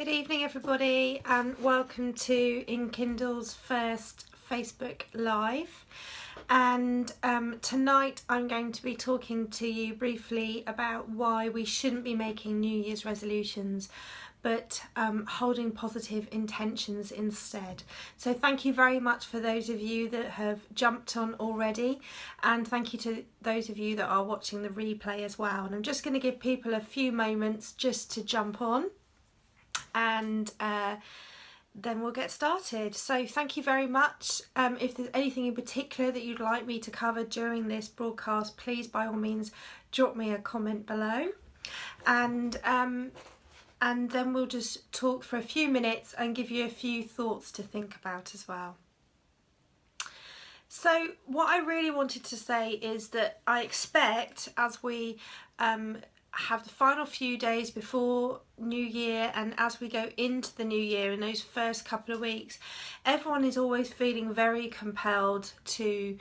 Good evening everybody and welcome to InKindle's first Facebook Live, and tonight I'm going to be talking to you briefly about why we shouldn't be making New Year's resolutions but holding positive intentions instead. So thank you very much for those of you that have jumped on already, and thank you to those of you that are watching the replay as well. And I'm just going to give people a few moments just to jump on, and then we'll get started. So thank you very much. If there's anything in particular that you'd like me to cover during this broadcast, please by all means drop me a comment below, and then we'll just talk for a few minutes and give you a few thoughts to think about as well. So what I really wanted to say is that I expect, as we have the final few days before New Year and as we go into the new year, in those first couple of weeks, everyone is always feeling very compelled to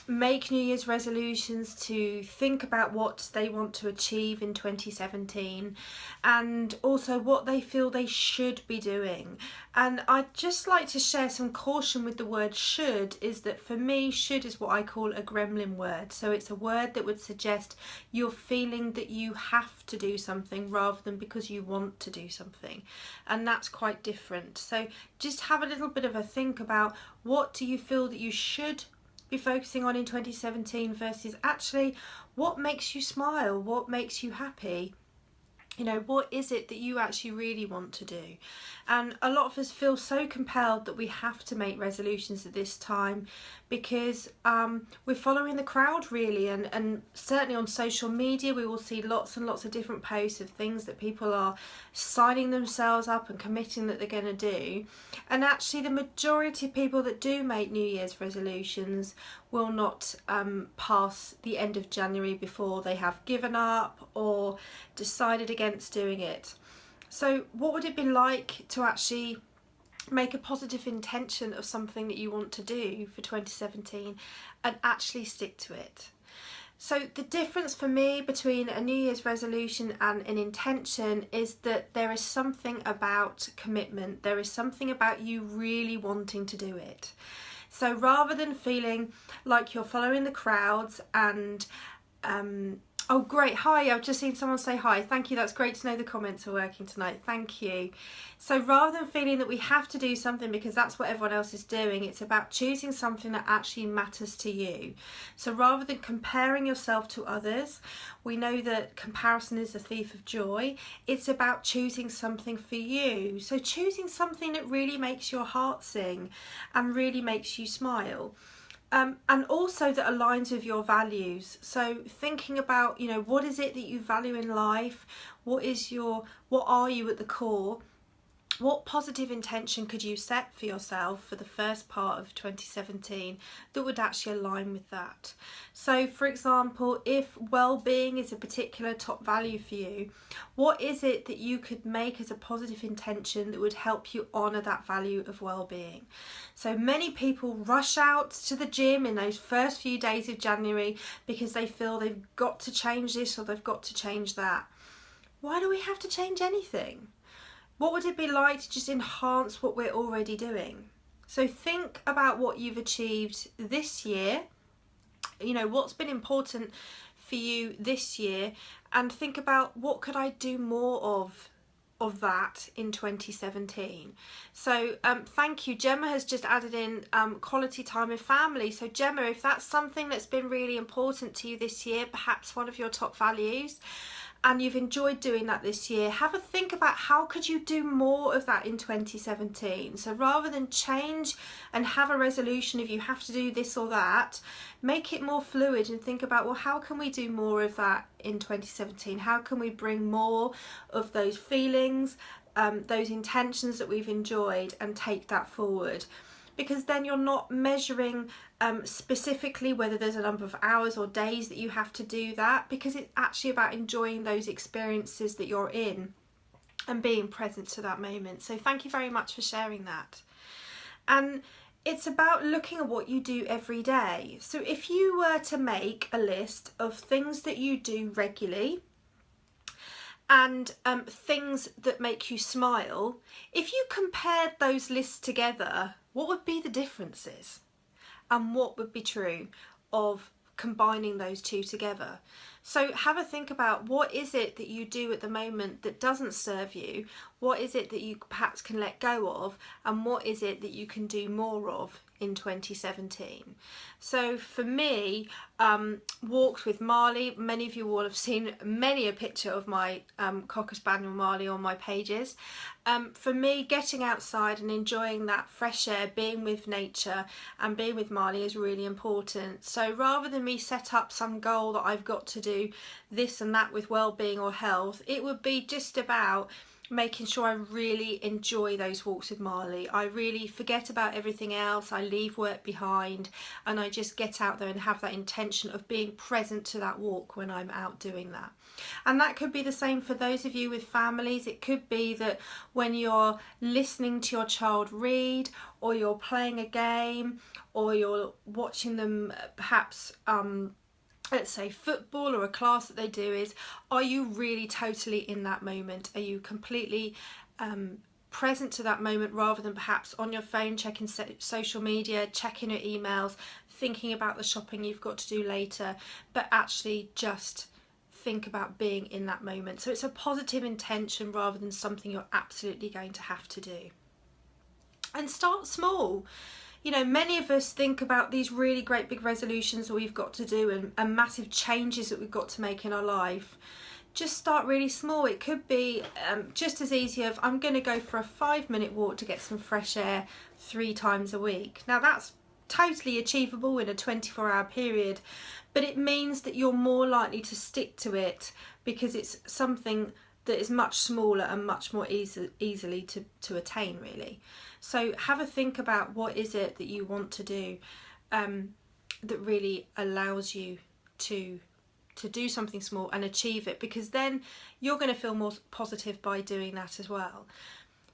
make New Year's resolutions, to think about what they want to achieve in 2017 and also what they feel they should be doing. And I'd just like to share some caution with the word should, is that for me should is what I call a gremlin word. So it's a word that would suggest you're feeling that you have to do something rather than because you want to do something, and that's quite different. So just have a little bit of a think about what do you feel that you should be focusing on in 2017 versus actually what makes you smile, what makes you happy. You know, what is it that you actually really want to do? And a lot of us feel so compelled that we have to make resolutions at this time because we're following the crowd really, and certainly on social media we will see lots and lots of different posts of things that people are signing themselves up and committing that they're going to do. And actually the majority of people that do make New Year's resolutions will not pass the end of January before they have given up or decided against doing it. So what would it be like to actually make a positive intention of something that you want to do for 2017 and actually stick to it? So the difference for me between a New Year's resolution and an intention is that there is something about commitment. There is something about you really wanting to do it. So rather than feeling like you're following the crowds and oh great, hi, I've just seen someone say hi, thank you, that's great to know the comments are working tonight, thank you. So rather than feeling that we have to do something because that's what everyone else is doing, it's about choosing something that actually matters to you. So rather than comparing yourself to others, we know that comparison is a thief of joy, it's about choosing something for you. So choosing something that really makes your heart sing and really makes you smile. And also that aligns with your values. So thinking about, you know, what is it that you value in life? What are you at the core? What positive intention could you set for yourself for the first part of 2017 that would actually align with that? So for example, if well-being is a particular top value for you, what is it that you could make as a positive intention that would help you honour that value of well-being? So many people rush out to the gym in those first few days of January because they feel they've got to change this or they've got to change that. Why do we have to change anything? What would it be like to just enhance what we're already doing? So think about what you've achieved this year, you know, what's been important for you this year, and think about what could I do more of that in 2017. So thank you. Gemma has just added in quality time with family. So Gemma, if that's something that's been really important to you this year, perhaps one of your top values, and you've enjoyed doing that this year, have a think about how could you do more of that in 2017. So rather than change and have a resolution if you have to do this or that, make it more fluid and think about, well, how can we do more of that in 2017? How can we bring more of those feelings, those intentions that we've enjoyed, and take that forward? Because then you're not measuring specifically whether there's a number of hours or days that you have to do that, because it's actually about enjoying those experiences that you're in and being present to that moment. So thank you very much for sharing that. And it's about looking at what you do every day. So if you were to make a list of things that you do regularly and things that make you smile, if you compared those lists together, what would be the differences? And what would be true of combining those two together? So have a think about, what is it that you do at the moment that doesn't serve you? What is it that you perhaps can let go of? And what is it that you can do more of in 2017? So for me, walks with Marley. Many of you will have seen many a picture of my Cocker Spaniel Marley on my pages. For me, getting outside and enjoying that fresh air, being with nature and being with Marley is really important. So rather than me set up some goal that I've got to do this and that with well-being or health, it would be just about making sure I really enjoy those walks with Marley. I really forget about everything else, I leave work behind, and I just get out there and have that intention of being present to that walk when I'm out doing that. And that could be the same for those of you with families. It could be that when you're listening to your child read, or you're playing a game, or you're watching them perhaps let's say football or a class that they do, is, are you really totally in that moment? Are you completely present to that moment, rather than perhaps on your phone checking social media, checking your emails, thinking about the shopping you've got to do later, but actually just think about being in that moment. So it's a positive intention rather than something you're absolutely going to have to do. And start small. You know, many of us think about these really great big resolutions that we've got to do and massive changes that we've got to make in our life. Just start really small. It could be just as easy as, I'm going to go for a 5-minute walk to get some fresh air 3 times a week. Now that's totally achievable in a 24-hour period, but it means that you're more likely to stick to it because it's something that is much smaller and much more easily to attain, really. So have a think about, what is it that you want to do that really allows you to do something small and achieve it, because then you're going to feel more positive by doing that as well.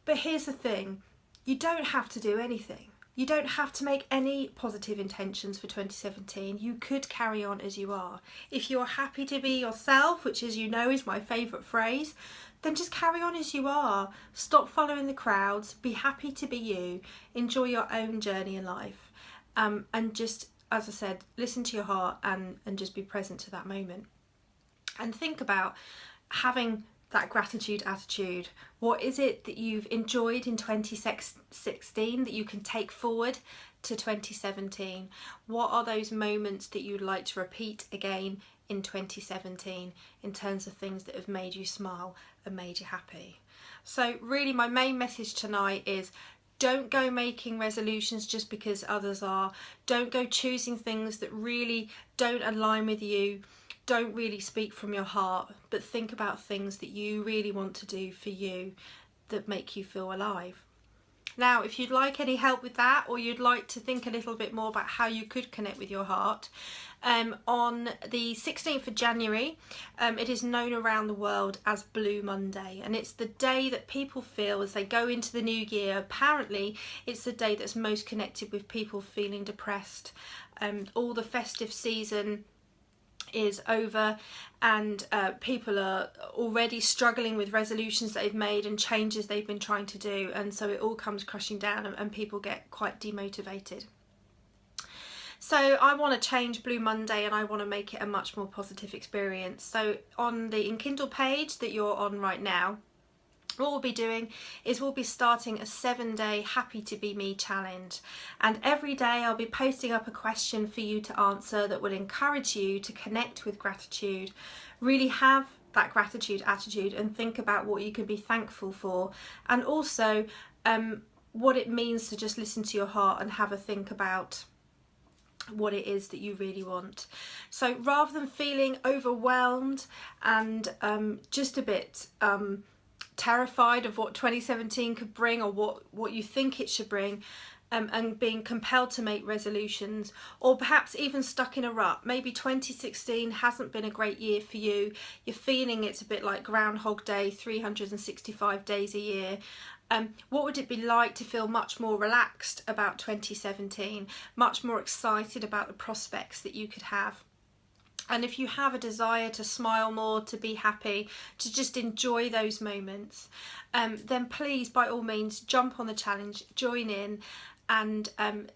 But here's the thing, you don't have to do anything. You don't have to make any positive intentions for 2017. You could carry on as you are. If you're happy to be yourself, which, as you know, is my favourite phrase, then just carry on as you are. Stop following the crowds. Be happy to be you. Enjoy your own journey in life. And just, as I said, listen to your heart and just be present to that moment. And think about having that gratitude attitude. What is it that you've enjoyed in 2016 that you can take forward to 2017? What are those moments that you'd like to repeat again in 2017 in terms of things that have made you smile and made you happy? So really, my main message tonight is, don't go making resolutions just because others are. Don't go choosing things that really don't align with you, don't really speak from your heart, but think about things that you really want to do for you that make you feel alive. Now, if you'd like any help with that, or you'd like to think a little bit more about how you could connect with your heart, on the 16th of January, it is known around the world as Blue Monday, and it's the day that people feel as they go into the new year. Apparently, it's the day that's most connected with people feeling depressed. All the festive season is over, and people are already struggling with resolutions that they've made and changes they've been trying to do, and so it all comes crashing down and people get quite demotivated. So I want to change Blue Monday, and I want to make it a much more positive experience. So on the Enkindle page that you're on right now, what we'll be doing is we'll be starting a 7-day Happy to Be Me challenge, and every day I'll be posting up a question for you to answer that will encourage you to connect with gratitude, really have that gratitude attitude and think about what you can be thankful for, and also what it means to just listen to your heart and have a think about what it is that you really want. So rather than feeling overwhelmed and just a bit terrified of what 2017 could bring, or what you think it should bring, and being compelled to make resolutions, or perhaps even stuck in a rut. Maybe 2016 hasn't been a great year for you. You're feeling it's a bit like Groundhog Day, 365 days a year. What would it be like to feel much more relaxed about 2017, much more excited about the prospects that you could have? And if you have a desire to smile more, to be happy, to just enjoy those moments, then please, by all means, jump on the challenge, join in, and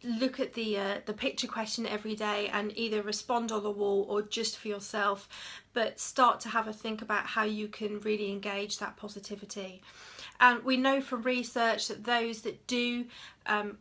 look at the picture question every day and either respond on the wall or just for yourself, but start to have a think about how you can really engage that positivity. And we know from research that those that do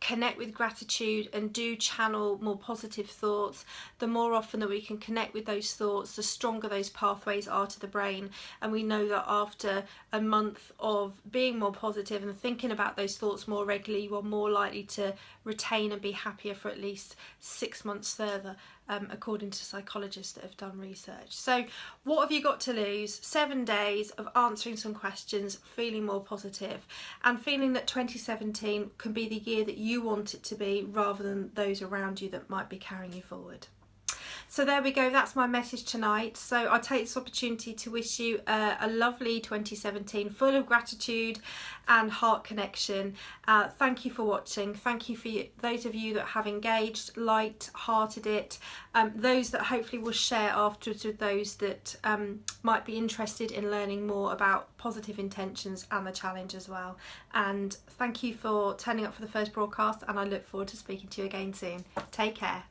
connect with gratitude and do channel more positive thoughts, the more often that we can connect with those thoughts, the stronger those pathways are to the brain. And we know that after a month of being more positive and thinking about those thoughts more regularly, you are more likely to retain and be happier for at least 6 months further, according to psychologists that have done research. So what have you got to lose? 7 days of answering some questions, feeling more positive, and feeling that 2017 can be the year that you want it to be, rather than those around you that might be carrying you forward. So there we go, that's my message tonight. So I take this opportunity to wish you a lovely 2017 full of gratitude and heart connection. Thank you for watching. Thank you for those of you that have engaged, liked, hearted it. Those that hopefully will share afterwards with those that might be interested in learning more about positive intentions and the challenge as well. And thank you for turning up for the first broadcast, and I look forward to speaking to you again soon. Take care.